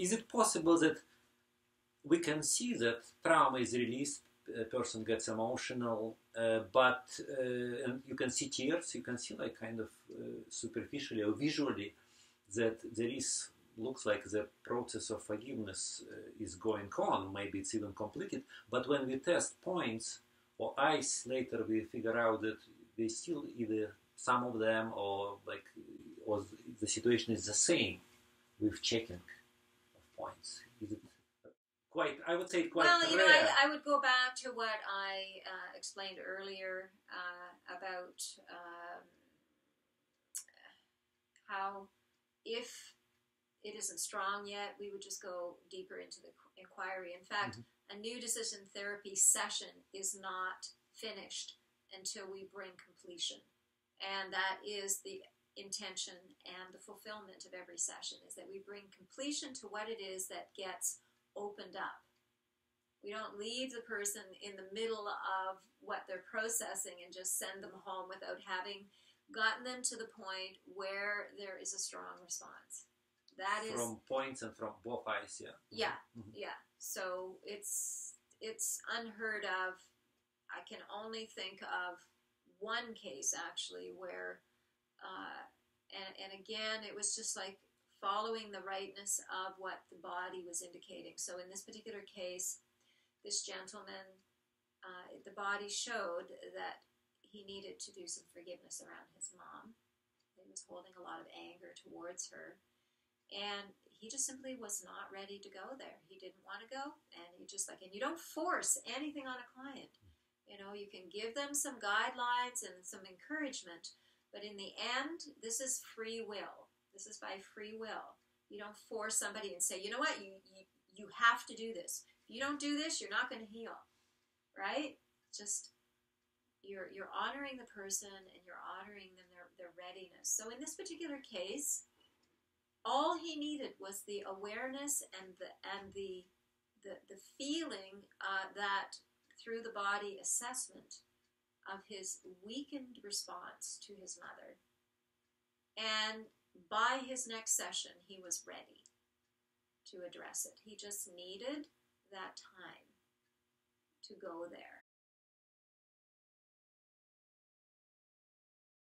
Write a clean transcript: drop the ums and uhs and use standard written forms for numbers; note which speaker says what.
Speaker 1: is it possible that we can see that trauma is released, a person gets emotional, but and you can see tears, you can see like kind of superficially or visually that there is, looks like the process of forgiveness is going on, maybe it's even completed, but when we test points or eyes, later we figure out that they still either some of them or the situation is the same with checking of points. Is it quite, I would say quite
Speaker 2: well, you
Speaker 1: rare.
Speaker 2: know, I would go back to what I explained earlier about how if it isn't strong yet, we would just go deeper into the inquiry. In fact, a new decision therapy session is not finished until we bring completion. And that is the intention and the fulfillment of every session, is that we bring completion to what it is that gets opened up. We don't leave the person in the middle of what they're processing and just send them home without having gotten them to the point where there is a strong response. That is
Speaker 1: from points and from both eyes, yeah.
Speaker 2: Yeah, yeah. So it's unheard of. I can only think of one case actually where, and again, it was just like following the rightness of what the body was indicating. So in this particular case, this gentleman, the body showed that he needed to do some forgiveness around his mom. He was holding a lot of anger towards her. And he just simply was not ready to go there. He didn't want to go. And he just and you don't force anything on a client. You know, you can give them some guidelines and some encouragement. But in the end, this is free will. This is by free will. You don't force somebody and say, you know what, you have to do this. If you don't do this, you're not going to heal. Right? Just you're honoring the person and you're honoring them, their readiness. So in this particular case, all he needed was the awareness and the feeling that through the body assessment of his weakened response to his mother. And by his next session, he was ready to address it. He just needed that time to go there.